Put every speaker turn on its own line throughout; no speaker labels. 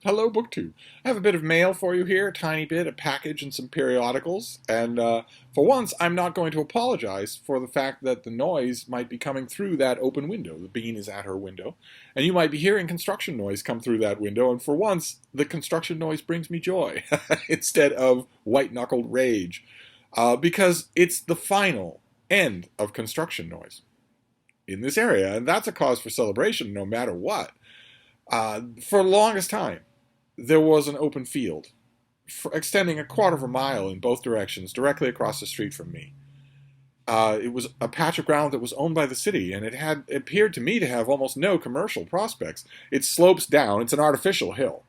Hello, BookTube. I have a bit of mail for you here, a tiny bit, a package and some periodicals. And for once, I'm not going to apologize for the fact that the noise might be coming through that open window. The bean is at her window. And you might be hearing construction noise come through that window. And for once, the construction noise brings me joy instead of white-knuckled rage. Because it's the final end of construction noise in this area. And that's a cause for celebration no matter what. For the longest time, there was an open field extending a quarter of a mile in both directions, directly across the street from me. It was a patch of ground that was owned by the city, and it appeared to me to have almost no commercial prospects. It slopes down. It's an artificial hill.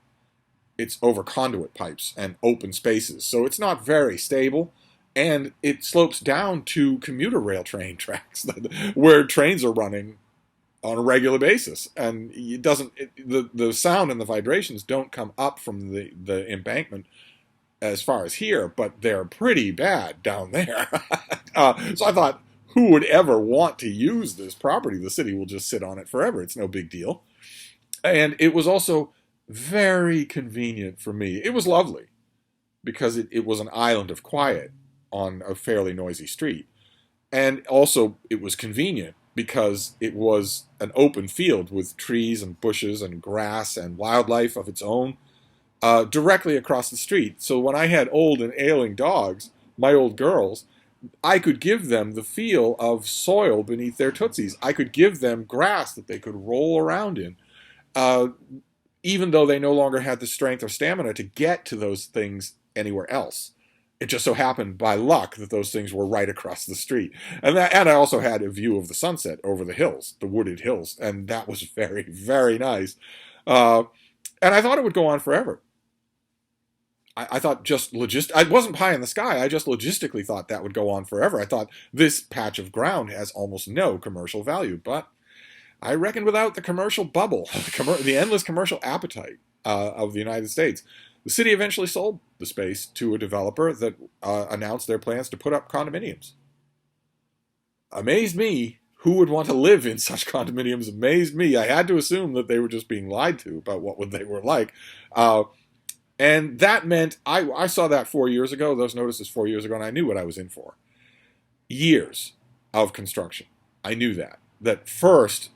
It's over conduit pipes and open spaces, so it's not very stable. And it slopes down to commuter rail train tracks where trains are running on a regular basis, and the sound and the vibrations don't come up from the embankment as far as here, but they're pretty bad down there. So I thought, who would ever want to use this property? The city will just sit on it forever. It's no big deal. And it was also very convenient for me. It was lovely because it was an island of quiet on a fairly noisy street. And also, it was convenient because it was an open field with trees and bushes and grass and wildlife of its own directly across the street. So when I had old and ailing dogs, my old girls, I could give them the feel of soil beneath their tootsies. I could give them grass that they could roll around in, uh, even though they no longer had the strength or stamina to get to those things anywhere else. It just so happened by luck that those things were right across the street. And I also had a view of the sunset over the hills, the wooded hills, and that was very, very nice. Uh, and I thought it would go on forever. I thought I wasn't pie in the sky. I just logistically thought that would go on forever. I thought this patch of ground has almost no commercial value, but I reckon without the commercial bubble, the endless commercial appetite of the United States, the city eventually sold the space to a developer that announced their plans to put up condominiums. Amazed me. Who would want to live in such condominiums? Amazed me. I had to assume that they were just being lied to about what they were like. Uh, and that meant I saw that 4 years ago, those notices 4 years ago, and I knew what I was in for. Years of construction. I knew that. That first,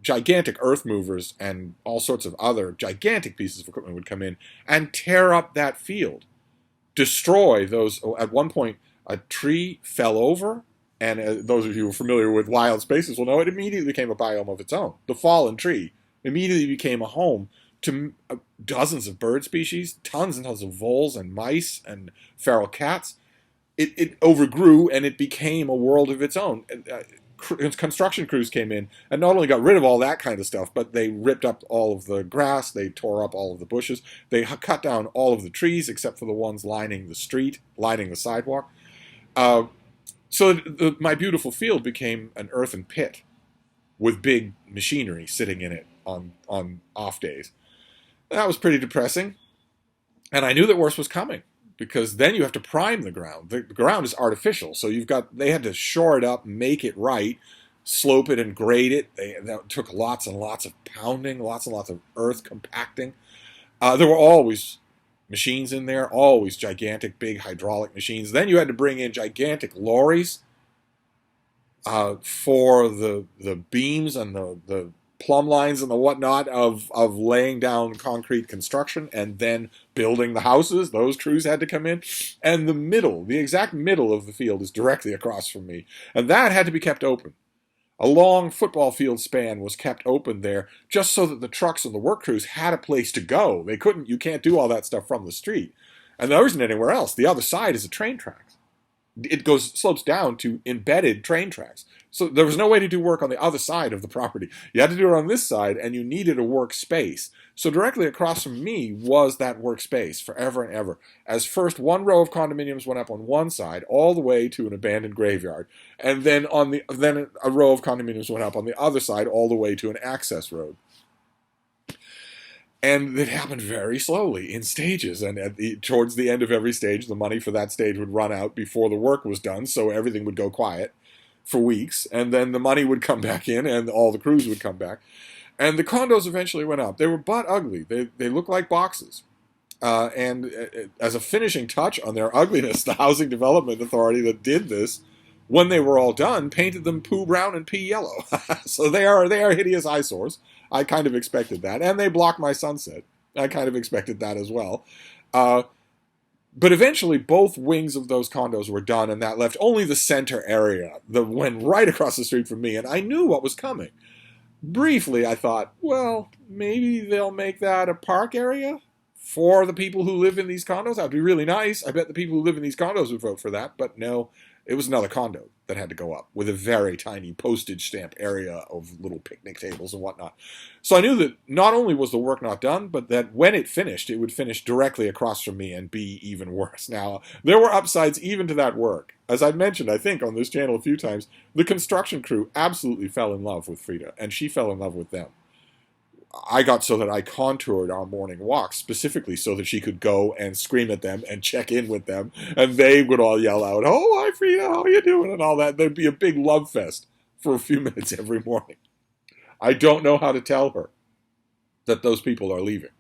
gigantic earth movers and all sorts of other gigantic pieces of equipment would come in and tear up that field, destroy those. At one point, a tree fell over, and those of you who are familiar with wild spaces will know it immediately became a biome of its own. The fallen tree immediately became a home to dozens of bird species, tons and tons of voles and mice and feral cats. It overgrew and it became a world of its own. Construction crews came in and not only got rid of all that kind of stuff, but they ripped up all of the grass, they tore up all of the bushes, they cut down all of the trees except for the ones lining the street, lining the sidewalk. Uh, so my beautiful field became an earthen pit with big machinery sitting in it on off days. That was pretty depressing, and I knew that worse was coming because then you have to prime the ground. The ground is artificial, so they had to shore it up, make it right, slope it and grade it. That took lots and lots of pounding, lots and lots of earth compacting. There were always machines in there, always gigantic, big hydraulic machines. Then you had to bring in gigantic lorries for the beams and the plumb lines and the whatnot of laying down concrete construction and then building the houses. Those crews had to come in. And the exact middle of the field is directly across from me. And that had to be kept open. A long football field span was kept open there just so that the trucks and the work crews had a place to go. You can't do all that stuff from the street. And there isn't anywhere else. The other side is a train tracks. Slopes down to embedded train tracks. So there was no way to do work on the other side of the property. You had to do it on this side, and you needed a workspace. So directly across from me was that workspace forever and ever. As first one row of condominiums went up on one side, all the way to an abandoned graveyard, and then then a row of condominiums went up on the other side, all the way to an access road. And it happened very slowly in stages. And towards the end of every stage, the money for that stage would run out before the work was done, so everything would go quiet for weeks. And then the money would come back in, and all the crews would come back. And the condos eventually went up. They were butt ugly. They looked like boxes. And as a finishing touch on their ugliness, the Housing Development Authority that did this, when they were all done, painted them poo brown and pea yellow. So they are hideous eyesores. I kind of expected that. And they blocked my sunset. I kind of expected that as well. But eventually, both wings of those condos were done, and that left only the center area that went right across the street from me, and I knew what was coming. Briefly, I thought, well, maybe they'll make that a park area for the people who live in these condos. That would be really nice. I bet the people who live in these condos would vote for that, but no, it was another condo that had to go up with a very tiny postage stamp area of little picnic tables and whatnot. So I knew that not only was the work not done, but that when it finished, it would finish directly across from me and be even worse. Now, there were upsides even to that work. As I've mentioned, I think, on this channel a few times, the construction crew absolutely fell in love with Frida, and she fell in love with them. I got so that I contoured our morning walks specifically so that she could go and scream at them and check in with them, and they would all yell out, "Oh, hi Frida, how are you doing?" and all that. There'd be a big love fest for a few minutes every morning. I don't know how to tell her that those people are leaving,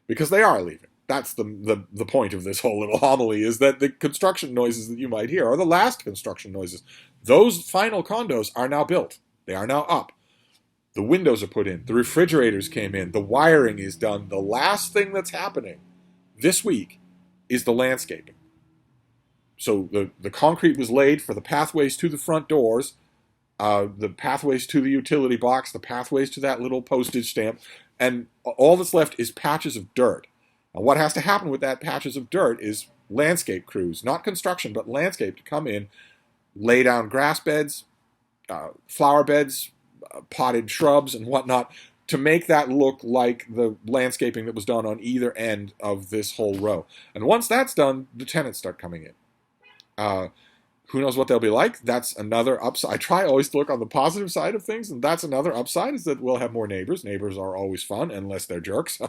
because they are leaving. That's the point of this whole little homily, is that the construction noises that you might hear are the last construction noises. Those final condos are now built. They are now up. The windows are put in. The refrigerators came in. The wiring is done. The last thing that's happening this week is the landscaping. So the concrete was laid for the pathways to the front doors, the pathways to the utility box, the pathways to that little postage stamp, and all that's left is patches of dirt. And what has to happen with that patches of dirt is landscape crews, not construction, but landscape, to come in, lay down grass beds, flower beds, potted shrubs and whatnot, to make that look like the landscaping that was done on either end of this whole row. And once that's done, the tenants start coming in. Who knows what they'll be like? That's another upside. I try always to look on the positive side of things, and that's another upside, is that we'll have more neighbors. Neighbors are always fun, unless they're jerks.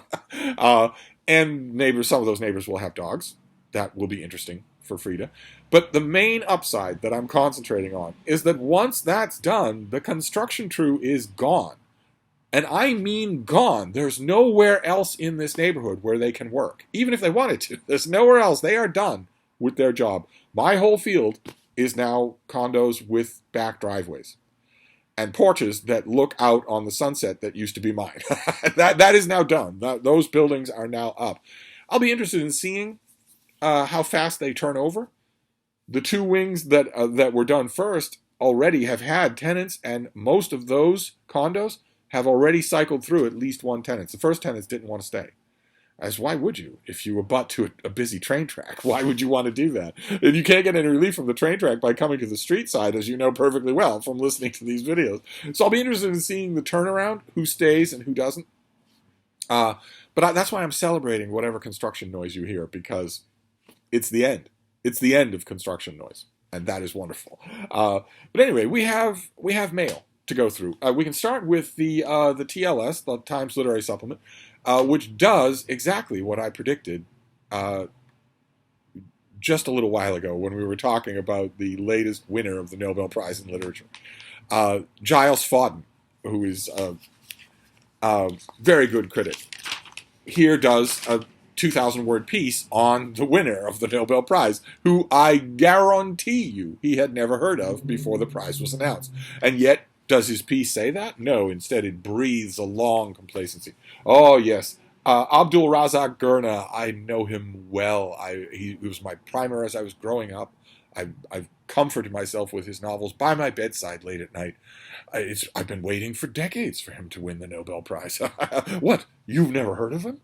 And neighbors, some of those neighbors will have dogs. That will be interesting for Frida. But the main upside that I'm concentrating on is that once that's done, the construction crew is gone. And I mean gone. There's nowhere else in this neighborhood where they can work. Even if they wanted to. There's nowhere else. They are done with their job. My whole field is now condos with back driveways and porches that look out on the sunset that used to be mine. That is now done. Those buildings are now up. I'll be interested in seeing how fast they turn over. The two wings that were done first already have had tenants, and most of those condos have already cycled through at least one tenant. The first tenants didn't want to stay. As why would you? If you were butt to a busy train track, why would you want to do that? And you can't get any relief from the train track by coming to the street side, as you know perfectly well from listening to these videos. So I'll be interested in seeing the turnaround, who stays and who doesn't. But that's why I'm celebrating whatever construction noise you hear, because it's the end. It's the end of construction noise, and that is wonderful. But anyway, we have mail to go through. We can start with the TLS, the Times Literary Supplement, which does exactly what I predicted just a little while ago when we were talking about the latest winner of the Nobel Prize in Literature. Giles Fawden, who is a very good critic, here does a 2,000-word piece on the winner of the Nobel Prize, who I guarantee you he had never heard of before the prize was announced. And yet, does his piece say that? No, instead it breathes a long complacency. Oh, yes. Abdul Razak Gurna, I know him well. He was my primer as I was growing up. I've comforted myself with his novels by my bedside late at night. I've been waiting for decades for him to win the Nobel Prize. What? You've never heard of him?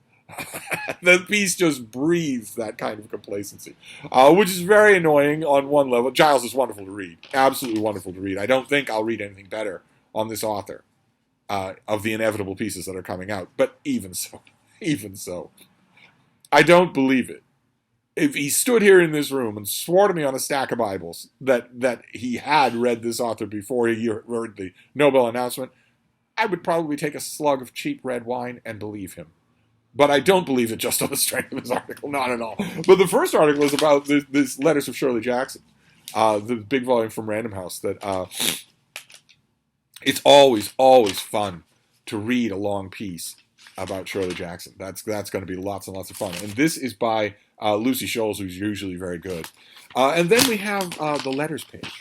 The piece just breathes that kind of complacency, which is very annoying on one level. Giles is wonderful to read. Absolutely wonderful to read. I don't think I'll read anything better on this author of the inevitable pieces that are coming out. But even so, I don't believe it. If he stood here in this room and swore to me on a stack of Bibles that he had read this author before he heard the Nobel announcement, I would probably take a slug of cheap red wine and believe him. But I don't believe it just on the strength of his article, not at all. But the first article is about this Letters of Shirley Jackson, the big volume from Random House. That it's always fun to read a long piece about Shirley Jackson. That's going to be lots and lots of fun. And this is by Lucy Scholes, who's usually very good. And then we have the letters page.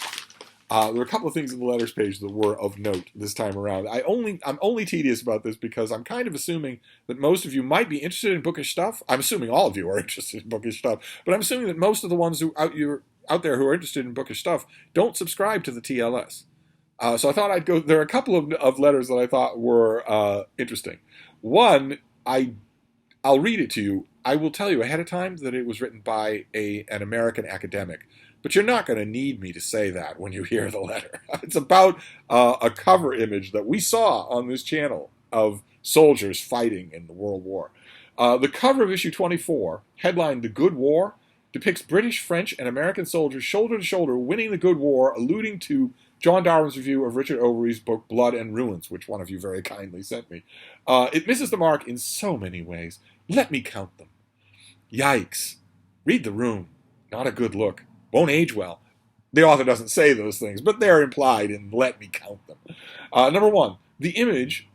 There were a couple of things in the letters page that were of note this time around. I'm only tedious about this because I'm kind of assuming that most of you might be interested in bookish stuff. I'm assuming all of you are interested in bookish stuff, but I'm assuming that most of the ones who out there who are interested in bookish stuff don't subscribe to the TLS. So I thought I'd go. There are a couple of letters that I thought were interesting. One, I'll read it to you. I will tell you ahead of time that it was written by an American academic. But you're not going to need me to say that when you hear the letter. It's about a cover image that we saw on this channel of soldiers fighting in the World War. The cover of issue 24, headlined The Good War, depicts British, French, and American soldiers shoulder to shoulder winning the good war, alluding to John Darwin's review of Richard Overy's book Blood and Ruins, which one of you very kindly sent me. It misses the mark in so many ways. Let me count them. Yikes. Read the room. Not a good look. Won't age well. The author doesn't say those things, but they're implied in let me count them. Number one, the image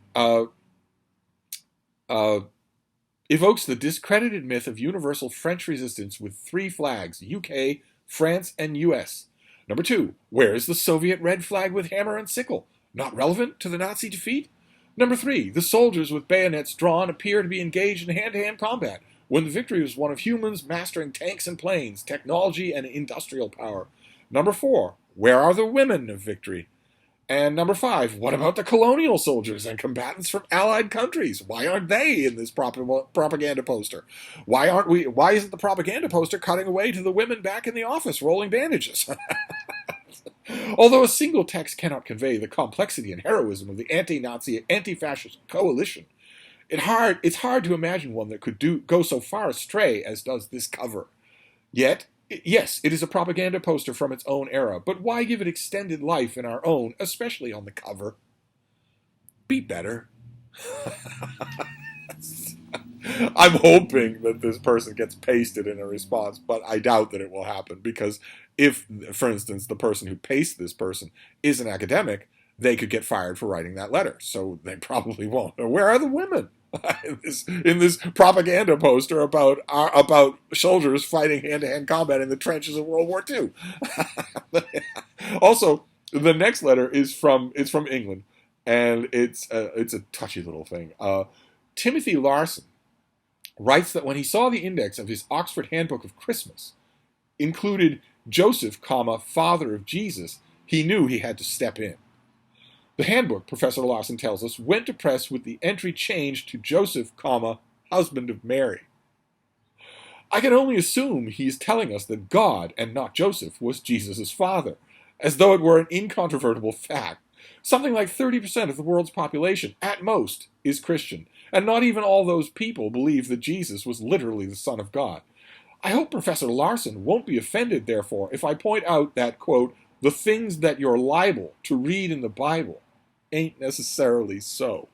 evokes the discredited myth of universal French resistance with 3 flags, UK, France, and US. Number two, where is the Soviet red flag with hammer and sickle? Not relevant to the Nazi defeat? Number three, the soldiers with bayonets drawn appear to be engaged in hand-to-hand combat, when the victory was one of humans mastering tanks and planes, technology and industrial power. Number four, where are the women of victory? And number five, what about the colonial soldiers and combatants from allied countries? Why aren't they in this propaganda poster? Why isn't the propaganda poster cutting away to the women back in the office rolling bandages? Although a single text cannot convey the complexity and heroism of the anti-Nazi, anti-fascist coalition, it's hard to imagine one that could go so far astray as does this cover. Yet, yes, it is a propaganda poster from its own era, but why give it extended life in our own, especially on the cover? Be better. I'm hoping that this person gets pasted in a response, but I doubt that it will happen, because if, for instance, the person who pasted this person is an academic, they could get fired for writing that letter, so they probably won't. Where are the women in this propaganda poster about soldiers fighting hand-to-hand combat in the trenches of World War II? Also, the next letter is from England, and it's a touchy little thing. Timothy Larson writes that when he saw the index of his Oxford Handbook of Christmas included Joseph, father of Jesus, he knew he had to step in. The handbook, Professor Larson tells us, went to press with the entry changed to Joseph, husband of Mary. I can only assume he is telling us that God, and not Joseph, was Jesus' father, as though it were an incontrovertible fact. Something like 30% of the world's population, at most, is Christian, and not even all those people believe that Jesus was literally the Son of God. I hope Professor Larson won't be offended, therefore, if I point out that, quote, the things that you're liable to read in the Bible ain't necessarily so.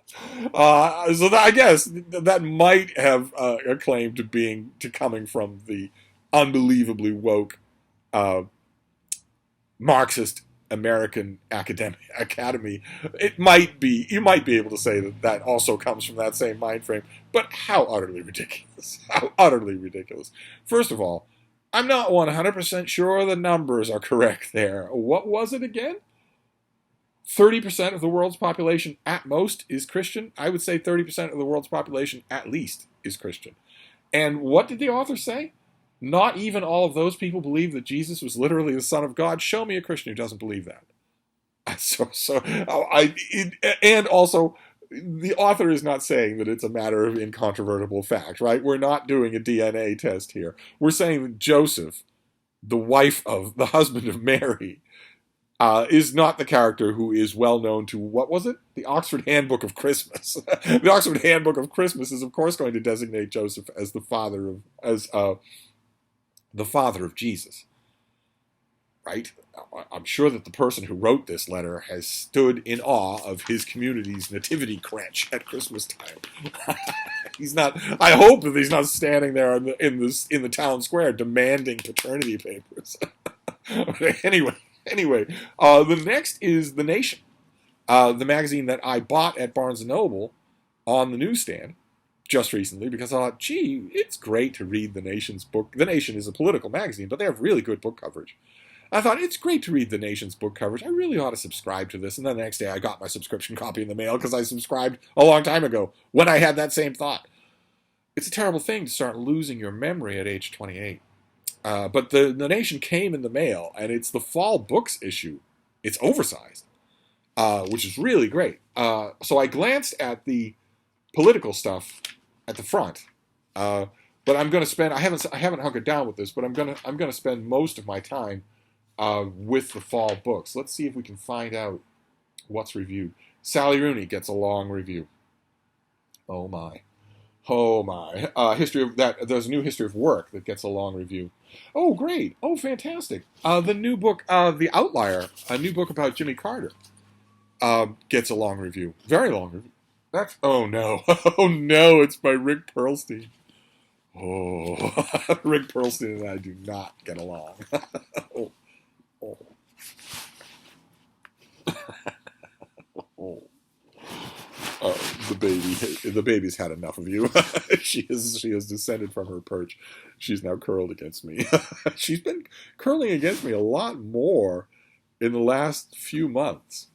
So I guess that might have a claim to coming from the unbelievably woke Marxist American Academy. It might be, you might be able to say that also comes from that same mind frame, but how utterly ridiculous. How utterly ridiculous. First of all, I'm not 100% sure the numbers are correct there. What was it again? 30% of the world's population at most is Christian. I would say 30% of the world's population at least is Christian. And what did the author say? Not even all of those people believe that Jesus was literally the Son of God. Show me a Christian who doesn't believe that. And also, the author is not saying that it's a matter of incontrovertible fact, right? We're not doing a DNA test here. We're saying that Joseph, the husband of Mary, is not the character who is well known to, what was it? The Oxford Handbook of Christmas. The Oxford Handbook of Christmas is, of course, going to designate Joseph as the father of Jesus, right? I'm sure that the person who wrote this letter has stood in awe of his community's nativity crèche at Christmas time. He's not. I hope that he's not standing there in the town square demanding paternity papers. Anyway, the next is The Nation. the magazine that I bought at Barnes & Noble on the newsstand just recently because I thought, gee, it's great to read The Nation's book. The Nation is a political magazine, but they have really good book coverage. I thought, it's great to read The Nation's book coverage. I really ought to subscribe to this. And then the next day I got my subscription copy in the mail because I subscribed a long time ago when I had that same thought. It's a terrible thing to start losing your memory at age 28. But the Nation came in the mail, and it's the fall books issue. It's oversized, which is really great. So I glanced at the political stuff at the front, but I'm going to spend. I haven't hunkered down with this, but I'm gonna spend most of my time with the fall books. Let's see if we can find out what's reviewed. Sally Rooney gets a long review. Oh my. Oh my. History of that. There's a new history of work that gets a long review. Oh, great. Oh, fantastic. The new book, The Outlier, a new book about Jimmy Carter, gets a long review. Very long review. Oh no. Oh no, it's by Rick Perlstein. Oh, Rick Perlstein and I do not get along. Oh. Oh. Oh. The baby's had enough of you. She has descended from her perch. She's now curled against me. She's been curling against me a lot more in the last few months.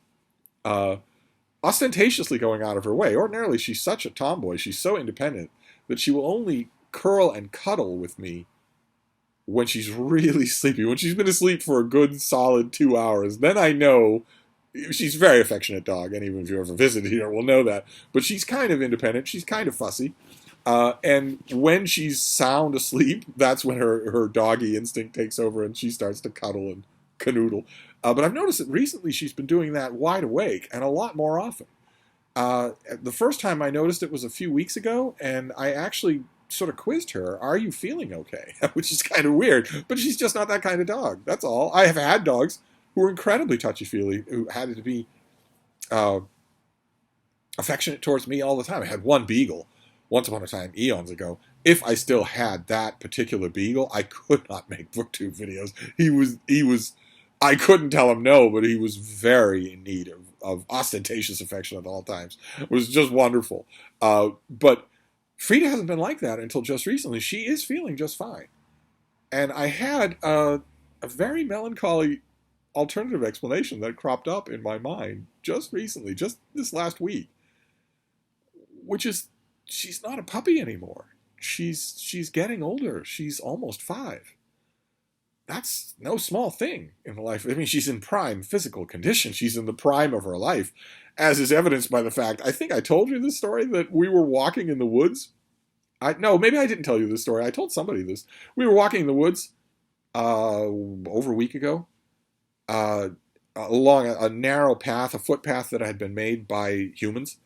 Ostentatiously going out of her way. Ordinarily, she's such a tomboy. She's so independent that she will only curl and cuddle with me when she's really sleepy. When she's been asleep for a good solid 2 hours, then I know. She's a very affectionate dog. Anyone if you ever visited here will know that. But she's kind of independent. She's kind of fussy. And when she's sound asleep, that's when her doggy instinct takes over and she starts to cuddle and canoodle. But I've noticed that recently she's been doing that wide awake and a lot more often. The first time I noticed it was a few weeks ago, and I actually sort of quizzed her, are you feeling okay? Which is kind of weird, but she's just not that kind of dog. That's all. I have had dogs who were incredibly touchy-feely, who had to be affectionate towards me all the time. I had one beagle once upon a time, eons ago. If I still had that particular beagle, I could not make booktube videos. He was, I couldn't tell him no, but he was very in need of ostentatious affection at all times. It was just wonderful. But Frida hasn't been like that until just recently. She is feeling just fine. And I had a very melancholy alternative explanation that cropped up in my mind just recently, just this last week, which is she's not a puppy anymore. She's getting older. She's almost 5. That's no small thing in life. I mean, she's in prime physical condition. She's in the prime of her life, as is evidenced by the fact, I think I told you this story, that we were walking in the woods. No, maybe I didn't tell you this story. I told somebody this. We were walking in the woods over a week ago, along a narrow path, a footpath that had been made by humans.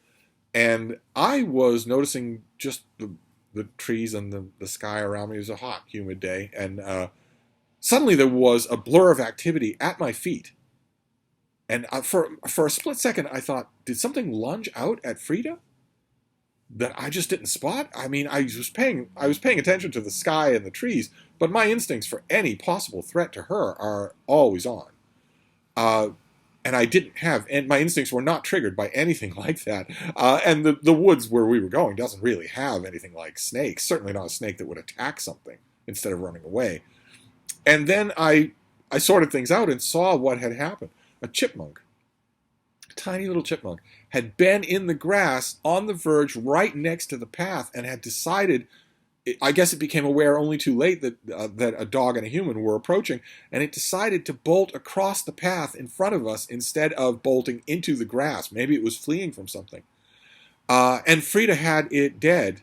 And I was noticing just the trees and the sky around me. It was a hot, humid day. And suddenly there was a blur of activity at my feet. And for a split second, I thought, did something lunge out at Frida that I just didn't spot? I mean, I was paying attention to the sky and the trees, but my instincts for any possible threat to her are always on. And I didn't have, and my instincts were not triggered by anything like that. And the woods where we were going doesn't really have anything like snakes, certainly not a snake that would attack something instead of running away. And then I sorted things out and saw what had happened. A chipmunk, a tiny little chipmunk, had been in the grass on the verge right next to the path and had decided, I guess it became aware only too late that a dog and a human were approaching, and it decided to bolt across the path in front of us instead of bolting into the grass. Maybe it was fleeing from something. And Frida had it dead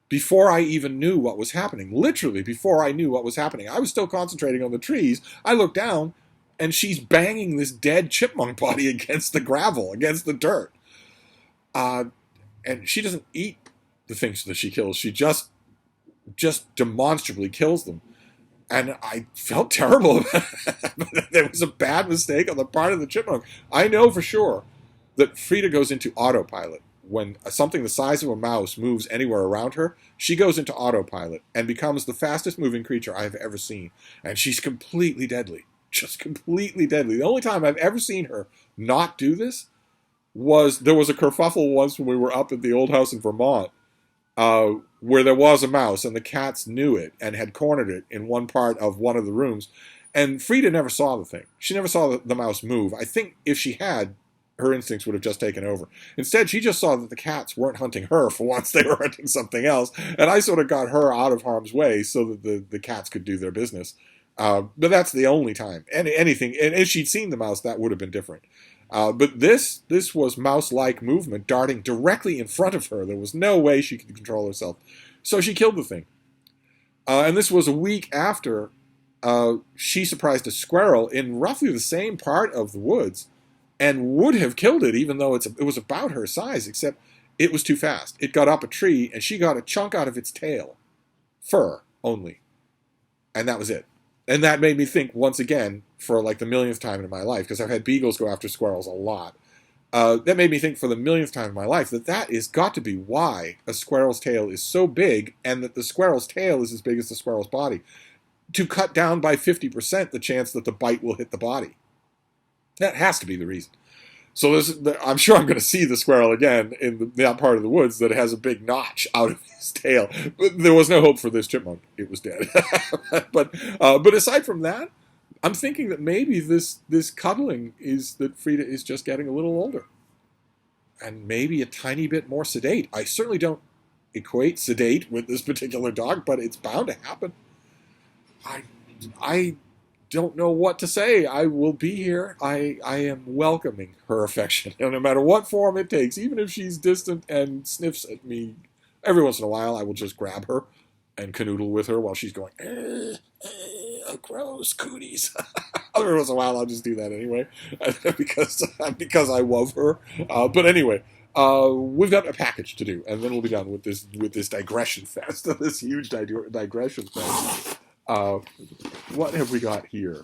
before I even knew what was happening. Literally, before I knew what was happening. I was still concentrating on the trees. I looked down, and she's banging this dead chipmunk body against the gravel, against the dirt. And she doesn't eat the things that she kills. She just demonstrably kills them. And I felt terrible about it. There was a bad mistake on the part of the chipmunk. I know for sure that Frida goes into autopilot. When something the size of a mouse moves anywhere around her, she goes into autopilot and becomes the fastest moving creature I've ever seen. And she's completely deadly. Just completely deadly. The only time I've ever seen her not do this was there was a kerfuffle once when we were up at the old house in Vermont, where there was a mouse, and the cats knew it and had cornered it in one part of one of the rooms. And Frida never saw the thing. She never saw the mouse move. I think if she had, her instincts would have just taken over. Instead, she just saw that the cats weren't hunting her for once. They were hunting something else. And I sort of got her out of harm's way so that the cats could do their business. But that's the only time. Anything, and if she'd seen the mouse, that would have been different. But this was mouse-like movement darting directly in front of her. There was no way she could control herself. So she killed the thing. And this was a week after she surprised a squirrel in roughly the same part of the woods and would have killed it, even though it was about her size, except it was too fast. It got up a tree, and she got a chunk out of its tail. Fur, only. And that was it. And that made me think, once again, for like the millionth time in my life, because I've had beagles go after squirrels a lot, that made me think for the millionth time in my life that is got to be why a squirrel's tail is so big, and that the squirrel's tail is as big as the squirrel's body, to cut down by 50% the chance that the bite will hit the body. That has to be the reason. So I'm sure I'm going to see the squirrel again in that part of the woods that has a big notch out of his tail. But there was no hope for this chipmunk. It was dead. But aside from that, I'm thinking that maybe this cuddling is that Frida is just getting a little older. And maybe a tiny bit more sedate. I certainly don't equate sedate with this particular dog, but it's bound to happen. I don't know what to say. I will be here. I am welcoming her affection, and no matter what form it takes, even if she's distant and sniffs at me, every once in a while I will just grab her and canoodle with her while she's going, gross cooties. Every once in a while I'll just do that anyway, because I love her. But anyway, we've got a package to do, and then we'll be done with this digression fest, this huge digression fest. What have we got here?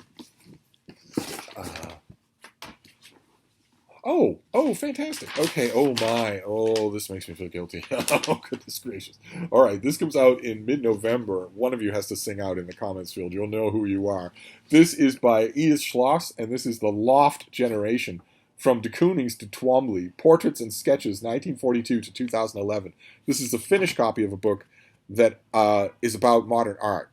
Oh, fantastic. Okay, oh my. Oh, this makes me feel guilty. Oh, goodness gracious. All right, this comes out in mid-November. One of you has to sing out in the comments field. You'll know who you are. This is by Edith Schloss, and this is The Loft Generation, From de Koonings to Twombly, Portraits and Sketches, 1942 to 2011. This is the finished copy of a book that is about modern art.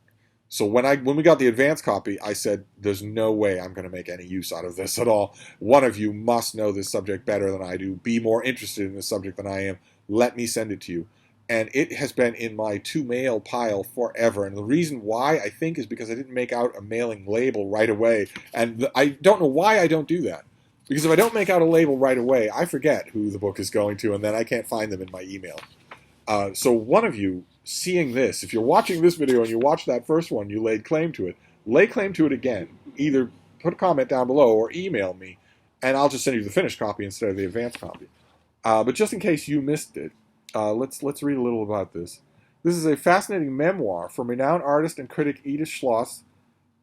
So when we got the advanced copy, I said, there's no way I'm going to make any use out of this at all. One of you must know this subject better than I do, be more interested in this subject than I am. Let me send it to you. And it has been in my to-mail pile forever. And the reason why, I think, is because I didn't make out a mailing label right away. And I don't know why I don't do that. Because if I don't make out a label right away, I forget who the book is going to, and then I can't find them in my email. So one of you seeing this, if you're watching this video and you watched that first one, you laid claim to it, lay claim to it again. Either put a comment down below or email me, and I'll just send you the finished copy instead of the advanced copy. But just in case you missed it, let's read a little about this. This is a fascinating memoir from renowned artist and critic Edith Schloss,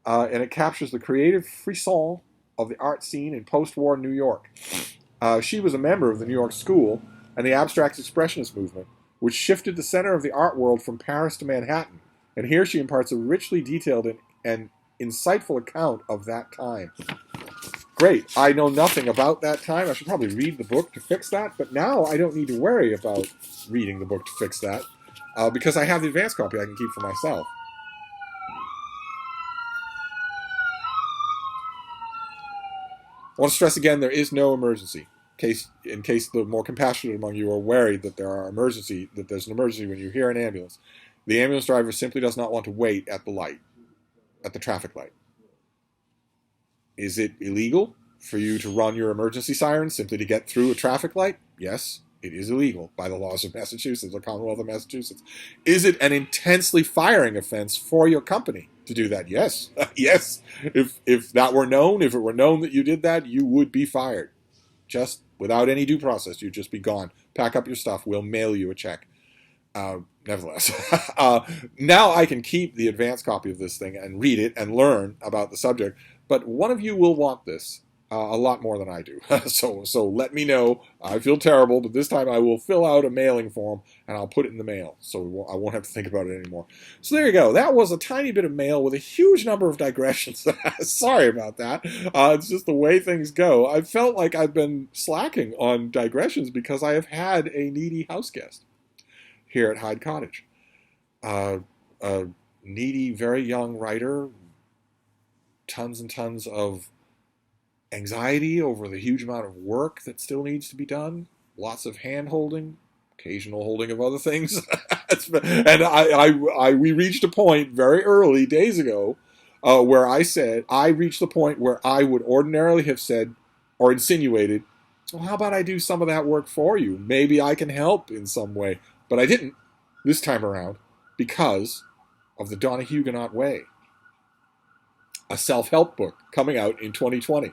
and it captures the creative frisson of the art scene in post-war New York. She was a member of the New York School and the Abstract Expressionist movement, which shifted the center of the art world from Paris to Manhattan. And here she imparts a richly detailed and insightful account of that time. Great. I know nothing about that time. I should probably read the book to fix that, but now I don't need to worry about reading the book to fix that, because I have the advanced copy I can keep for myself. I want to stress again, there is no emergency. In case the more compassionate among you are worried that there's an emergency when you hear an ambulance, the ambulance driver simply does not want to wait at the traffic light. Is it illegal for you to run your emergency siren simply to get through a traffic light? Yes, it is illegal by the laws of Massachusetts, the Commonwealth of Massachusetts. Is it an intensely firing offense for your company to do that? Yes. Yes. If that were known, if it were known that you did that, you would be fired. Just without any due process, you'd just be gone. Pack up your stuff. We'll mail you a check. Nevertheless, now I can keep the advanced copy of this thing and read it and learn about the subject. But one of you will want this. a lot more than I do. So let me know. I feel terrible, but this time I will fill out a mailing form and I'll put it in the mail, so I won't have to think about it anymore. So there you go. That was a tiny bit of mail with a huge number of digressions. Sorry about that. It's just the way things go. I felt like I've been slacking on digressions because I have had a needy house guest here at Hyde Cottage. A needy, very young writer, tons and tons of anxiety over the huge amount of work that still needs to be done, lots of hand-holding, occasional holding of other things. And we reached a point very early, days ago, where I reached the point where I would ordinarily have said or insinuated, well, how about I do some of that work for you? Maybe I can help in some way. But I didn't this time around because of the Donoghue Way, a self-help book coming out in 2020.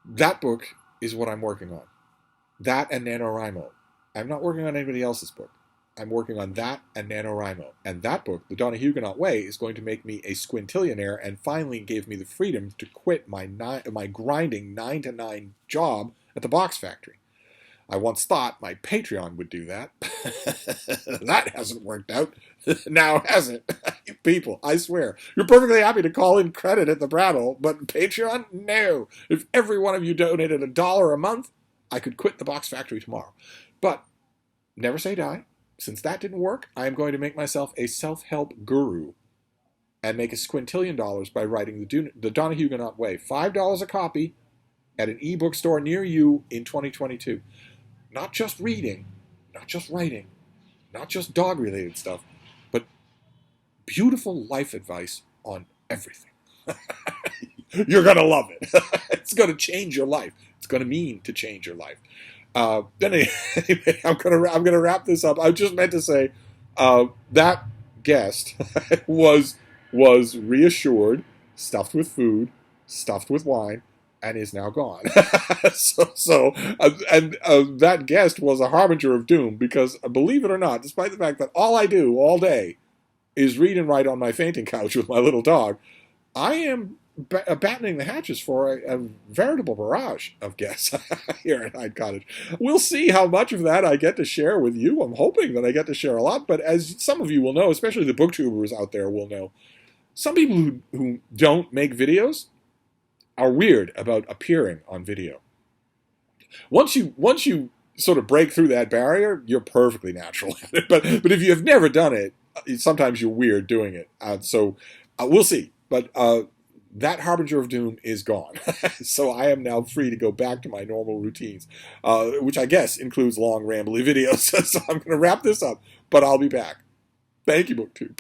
That book is what I'm working on. That and NaNoWriMo. I'm not working on anybody else's book. I'm working on that and NaNoWriMo. And that book, The Donoghue Way, is going to make me a squintillionaire and finally give me the freedom to quit my grinding 9 to 9 job at the box factory. I once thought my Patreon would do that. That hasn't worked out. Now has it? You people, I swear. You're perfectly happy to call in credit at the Brattle, but Patreon? No. If every one of you donated $1 a month, I could quit the box factory tomorrow. But never say die. Since that didn't work, I am going to make myself a self-help guru and make a squintillion dollars by writing the Donoghue Way. $5 a copy at an ebook store near you in 2022. Not just reading, not just writing, not just dog-related stuff, but beautiful life advice on everything. You're going to love it. It's going to change your life. It's going to mean to change your life. Anyway, I'm gonna wrap this up. I just meant to say that guest was reassured, stuffed with food, stuffed with wine, and is now gone. That guest was a harbinger of doom because, believe it or not, despite the fact that all I do all day is read and write on my fainting couch with my little dog, I am battening the hatches for a veritable barrage of guests here at Hyde Cottage. We'll see how much of that I get to share with you. I'm hoping that I get to share a lot, but as some of you will know, especially the booktubers out there will know, some people who don't make videos are weird about appearing on video. Once you sort of break through that barrier, you're perfectly natural at it. But if you have never done it, sometimes you're weird doing it. So we'll see. But that harbinger of doom is gone. So I am now free to go back to my normal routines, which I guess includes long, rambly videos. So I'm going to wrap this up, but I'll be back. Thank you, BookTube.